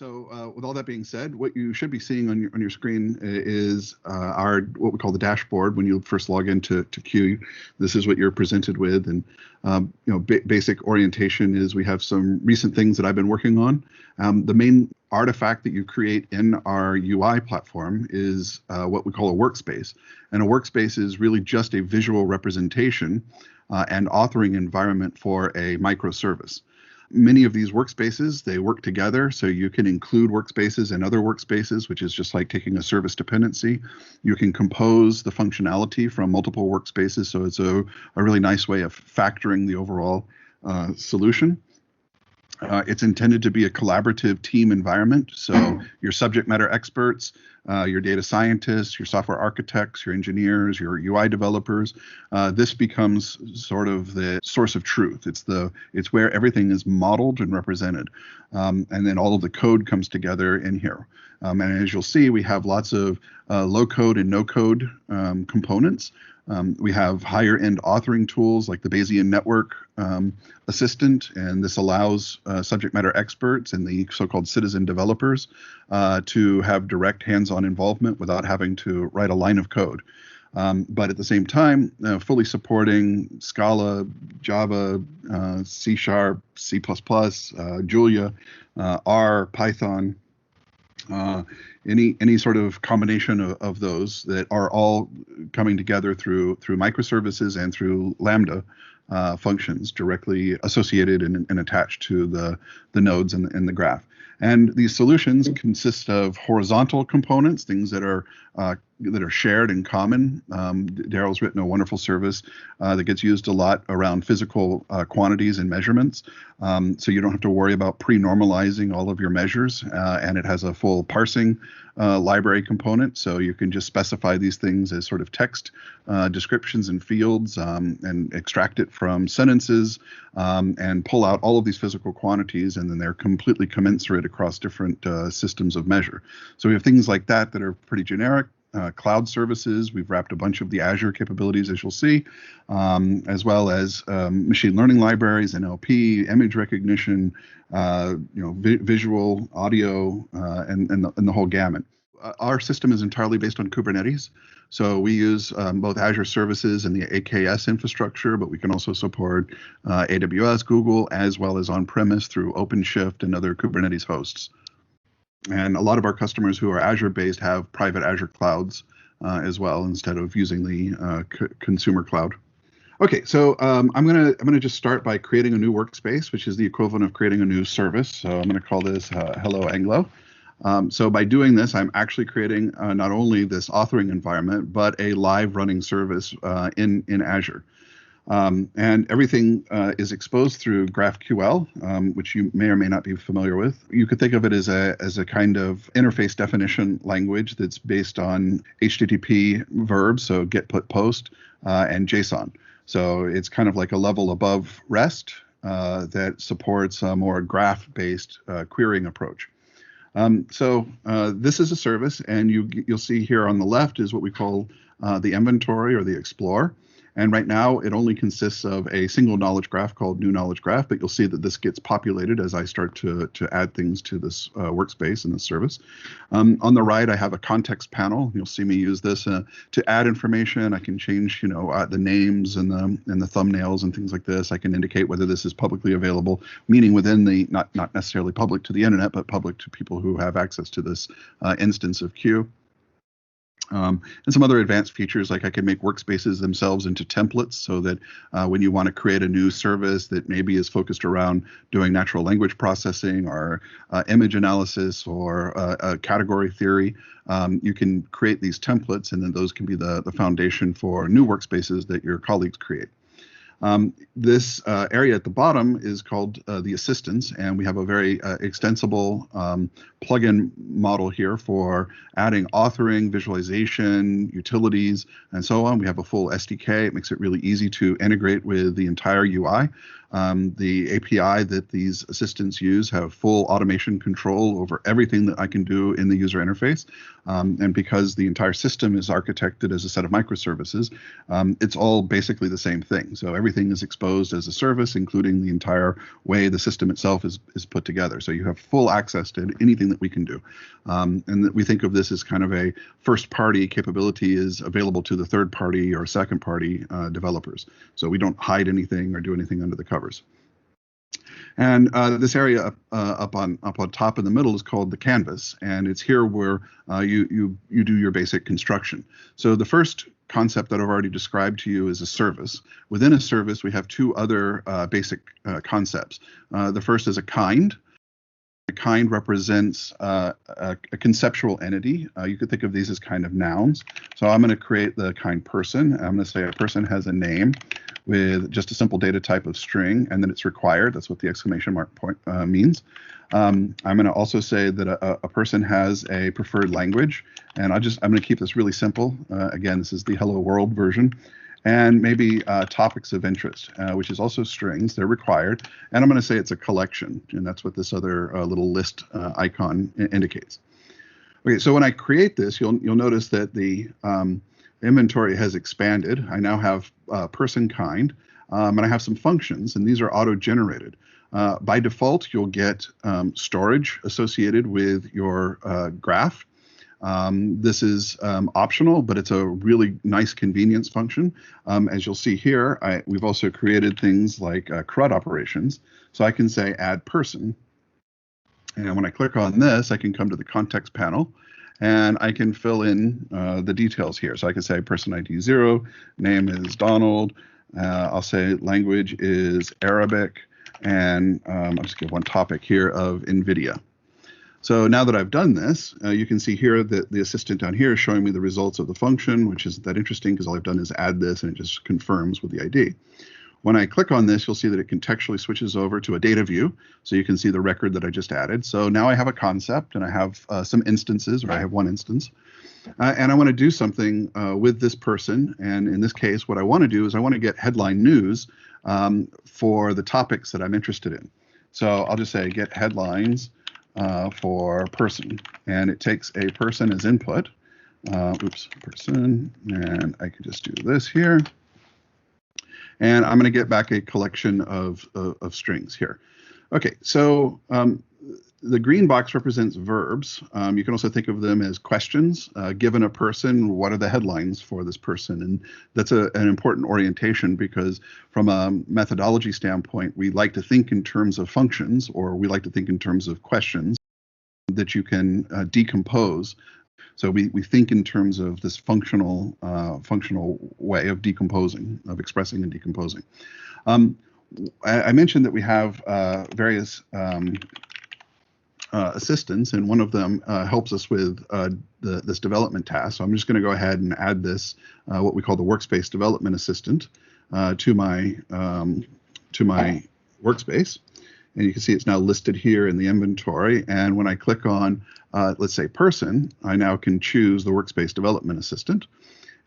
With all that being said, what you should be seeing on your screen is our what we call the dashboard when you first log into Q. This is what you're presented with, and basic orientation is we have some recent things that I've been working on. The main artifact that you create in our UI platform is what we call a workspace, and a workspace is really just a visual representation and authoring environment for a microservice. Many of these workspaces, they work together, so you can include workspaces in other workspaces, which is just like taking a service dependency. You can compose the functionality from multiple workspaces, so it's a really nice way of factoring the overall solution. It's intended to be a collaborative team environment, so your subject matter experts, your data scientists, your software architects, your engineers, your UI developers, this becomes sort of the source of truth. It's where everything is modeled and represented, and then all of the code comes together in here. And as you'll see, we have lots of low code and no code components. We have higher end authoring tools like the Bayesian Network Assistant, and this allows subject matter experts and the so-called citizen developers to have direct hands-on involvement without having to write a line of code. But at the same time, fully supporting Scala, Java, C#, C++, Julia, R, Python, any sort of combination of those that are all coming together through microservices and through lambda functions directly associated and attached to the nodes in the graph. And these solutions consist of horizontal components, things that are shared in common. Daryl's written a wonderful service that gets used a lot around physical quantities and measurements. So you don't have to worry about pre-normalizing all of your measures, and it has a full parsing library component. So you can just specify these things as sort of text descriptions and fields, and extract it from sentences, and pull out all of these physical quantities, and then they're completely commensurate across different systems of measure. So we have things like that are pretty generic. Cloud services, we've wrapped a bunch of the Azure capabilities, as you'll see, as well as machine learning libraries, NLP, image recognition, visual, audio, and the whole gamut. Our system is entirely based on Kubernetes, so we use both Azure services and the AKS infrastructure, but we can also support AWS, Google, as well as on-premise through OpenShift and other Kubernetes hosts. And a lot of our customers who are Azure-based have private Azure clouds as well, instead of using the consumer cloud. Okay, so I'm gonna just start by creating a new workspace, which is the equivalent of creating a new service. So I'm gonna call this Hello Anglo. So by doing this, I'm actually creating not only this authoring environment, but a live running service in Azure. And everything is exposed through GraphQL, which you may or may not be familiar with. You could think of it as a kind of interface definition language that's based on HTTP verbs, so get, put, post, and JSON. So it's kind of like a level above REST that supports a more graph-based querying approach. So this is a service, and you'll see here on the left is what we call the inventory or the Explorer. And right now, it only consists of a single knowledge graph called New Knowledge Graph, but you'll see that this gets populated as I start to add things to this workspace and this service. On the right, I have a context panel. You'll see me use this to add information. I can change, the names and the thumbnails and things like this. I can indicate whether this is publicly available, meaning within the not necessarily public to the internet, but public to people who have access to this instance of Q. And some other advanced features, like I can make workspaces themselves into templates, so that when you want to create a new service that maybe is focused around doing natural language processing or image analysis or category theory, you can create these templates, and then those can be the foundation for new workspaces that your colleagues create. This area at the bottom is called the assistants, and we have a very extensible plugin model here for adding authoring, visualization, utilities, and so on. We have a full SDK. It makes it really easy to integrate with the entire UI. The API that these assistants use have full automation control over everything that I can do in the user interface. And because the entire system is architected as a set of microservices, it's all basically the same thing. So everything is exposed as a service, including the entire way the system itself is put together. So you have full access to anything that we can do. And that we think of this as kind of a first-party capability is available to the third-party or second-party developers. So we don't hide anything or do anything under the covers. And this area up on top in the middle is called the canvas, and it's here where you do your basic construction. So the first concept that I've already described to you is a service. Within a service, we have two other basic concepts. The first is a kind. A kind represents a conceptual entity. You could think of these as kind of nouns. So I'm going to create the kind person. I'm going to say a person has a name with just a simple data type of string, and then it's required. That's what the exclamation mark point means. I'm going to also say that a person has a preferred language, and I'm going to keep this really simple. Again, this is the Hello World version. And maybe topics of interest, which is also strings. They're required. And I'm going to say it's a collection, and that's what this other little list icon indicates. Okay, so when I create this, you'll notice that the inventory has expanded. I now have person kind, and I have some functions, and these are auto-generated. By default, you'll get storage associated with your graph. This is optional, but it's a really nice convenience function. As you'll see here, we've also created things like CRUD operations. So I can say add person. And when I click on this, I can come to the context panel, and I can fill in the details here. So I can say person ID 0, name is Donald. I'll say language is Arabic, and I'll just give one topic here of NVIDIA. So now that I've done this, you can see here that the assistant down here is showing me the results of the function, which isn't that interesting because all I've done is add this and it just confirms with the ID. When I click on this, you'll see that it contextually switches over to a data view. So you can see the record that I just added. So now I have a concept and I have some instances, or I have one instance. And I want to do something with this person. And in this case, what I want to do is I want to get headline news for the topics that I'm interested in. So I'll just say get headlines for person, and it takes a person as input. Person, and I can just do this here. And I'm going to get back a collection of strings here. Okay, so the green box represents verbs. You can also think of them as questions. Given a person, what are the headlines for this person? And that's an important orientation because from a methodology standpoint, we like to think in terms of functions, or we like to think in terms of questions that you can decompose. So we think in terms of this functional way of decomposing, of expressing and decomposing. I mentioned that we have various assistants, and one of them helps us with this development task. So I'm just going to go ahead and add this, what we call the Workspace Development Assistant, to my workspace. And you can see it's now listed here in the inventory. And when I click on, let's say, person, I now can choose the Workspace Development Assistant.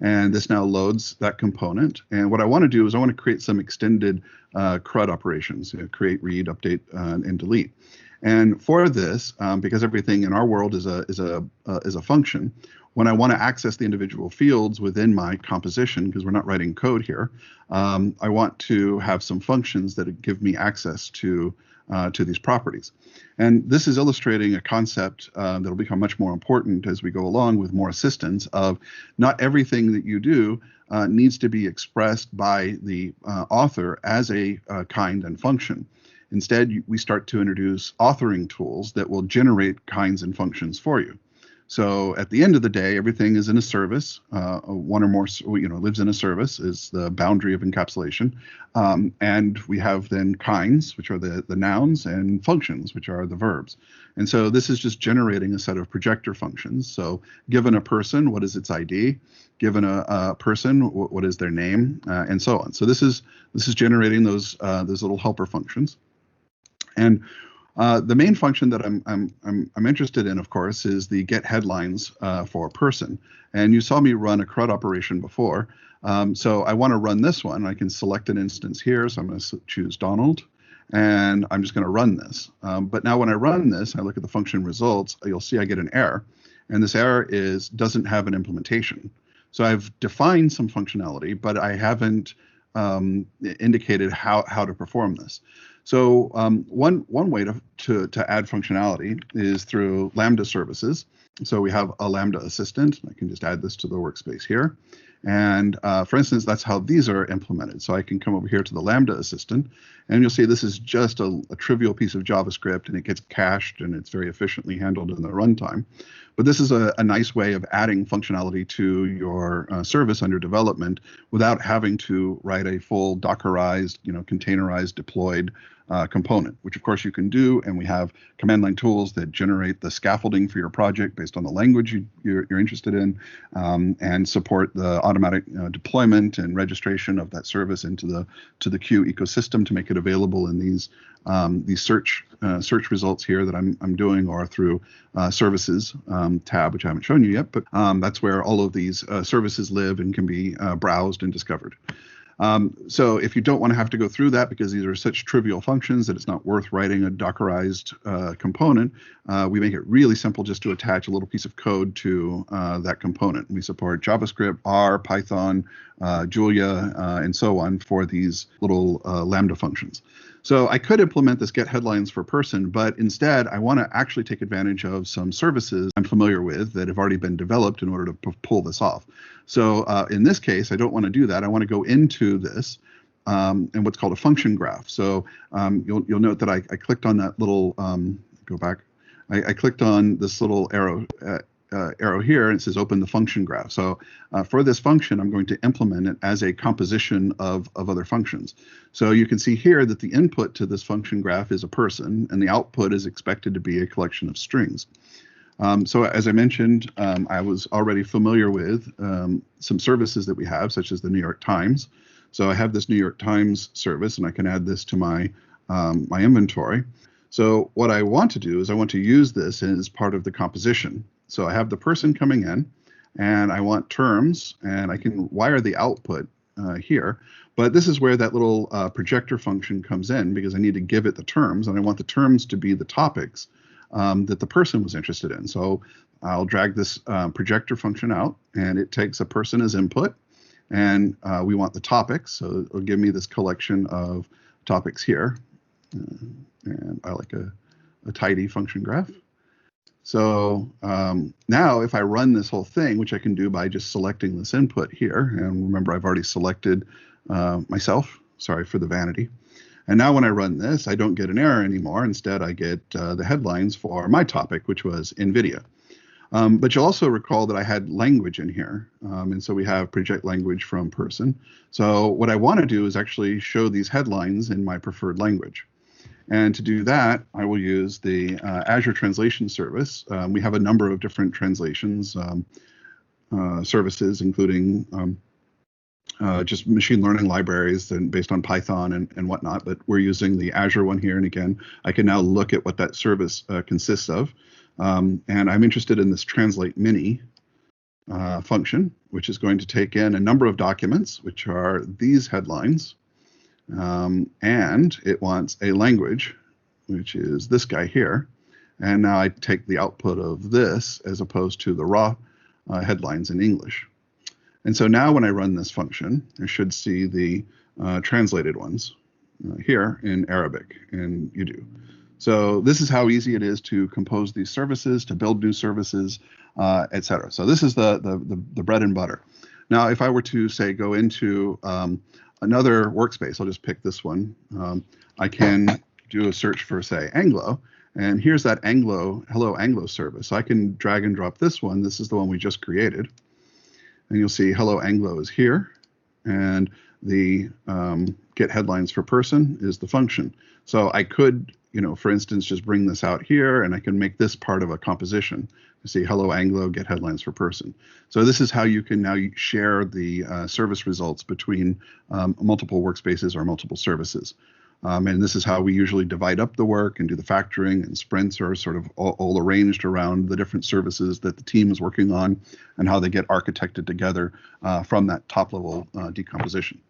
And this now loads that component. And what I want to do is I want to create some extended CRUD operations, create, read, update, and delete. And for this, because everything in our world is a function, when I want to access the individual fields within my composition, because we're not writing code here, I want to have some functions that give me access to these properties. And this is illustrating a concept that'll become much more important as we go along with more assistance of not everything that you do needs to be expressed by the author as a kind and function. Instead, we start to introduce authoring tools that will generate kinds and functions for you. So at the end of the day, everything is in a service. One or more, lives in a service is the boundary of encapsulation. And we have then kinds, which are the nouns, and functions, which are the verbs. And so this is just generating a set of projector functions. So given a person, what is its ID? Given a person, what is their name, and so on. So this is generating those little helper functions. And the main function that I'm interested in, of course, is the get headlines for person. And you saw me run a CRUD operation before. So I want to run this one. I can select an instance here. So I'm going to choose Donald, and I'm just going to run this. But now when I run this, I look at the function results, you'll see I get an error. And this error doesn't have an implementation. So I've defined some functionality, but I haven't indicated how to perform this. So one way to add functionality is through Lambda services. So we have a Lambda assistant. I can just add this to the workspace here. And for instance, that's how these are implemented. So I can come over here to the Lambda assistant, and you'll see this is just a trivial piece of JavaScript, and it gets cached, and it's very efficiently handled in the runtime. But this is a nice way of adding functionality to your service under development without having to write a full Dockerized, containerized, deployed component, which of course you can do. And we have command line tools that generate the scaffolding for your project based on the language you're interested in, and support the automatic deployment and registration of that service into the Q ecosystem to make it available in these search results here that I'm doing, or through services tab, which I haven't shown you yet, but that's where all of these services live and can be browsed and discovered. So if you don't want to have to go through that because these are such trivial functions that it's not worth writing a Dockerized component, we make it really simple just to attach a little piece of code to that component. We support JavaScript, R, Python, Julia, and so on for these little Lambda functions. So I could implement this get headlines for person, but instead I want to actually take advantage of some services I'm familiar with that have already been developed in order to pull this off. So in this case, I don't want to do that. I want to go into this and what's called a function graph. So you'll note that I clicked on that little, go back. I clicked on this little arrow here, and it says open the function graph. So for this function, I'm going to implement it as a composition of other functions. So you can see here that the input to this function graph is a person, and the output is expected to be a collection of strings. So as I mentioned, I was already familiar with some services that we have, such as the New York Times. So I have this New York Times service, and I can add this to my my inventory. So what I want to do is I want to use this as part of the composition. So I have the person coming in, and I want terms, and I can wire the output here. But this is where that little projector function comes in, because I need to give it the terms, and I want the terms to be the topics that the person was interested in. So I'll drag this projector function out, and it takes a person as input, and we want the topics. So it'll give me this collection of topics here, and I like a tidy function graph. So now if I run this whole thing, which I can do by just selecting this input here, and remember I've already selected myself, sorry for the vanity. And now when I run this, I don't get an error anymore. Instead, I get the headlines for my topic, which was NVIDIA. But you'll also recall that I had language in here. And so we have project language from person. So what I want to do is actually show these headlines in my preferred language. And to do that, I will use the Azure Translation Service. We have a number of different translations services, including just machine learning libraries and based on Python and whatnot, but we're using the Azure one here. And again, I can now look at what that service consists of. And I'm interested in this translate mini function, which is going to take in a number of documents, which are these headlines. And it wants a language, which is this guy here. And now I take the output of this as opposed to the raw headlines in English. And so now when I run this function, I should see the translated ones here in Arabic and Urdu. So this is how easy it is to compose these services, to build new services, etc. So this is the bread and butter. Now, if I were to say go into another workspace, I'll just pick this one. I can do a search for, say, Anglo, and here's that Hello Anglo service. So I can drag and drop this one. This is the one we just created. And you'll see Hello Anglo is here, and the get headlines for person is the function. So I could, for instance, just bring this out here, and I can make this part of a composition. You see Hello Anglo, get headlines for person. So this is how you can now share the service results between multiple workspaces or multiple services. And this is how we usually divide up the work and do the factoring, and sprints are sort of all arranged around the different services that the team is working on and how they get architected together from that top level decomposition.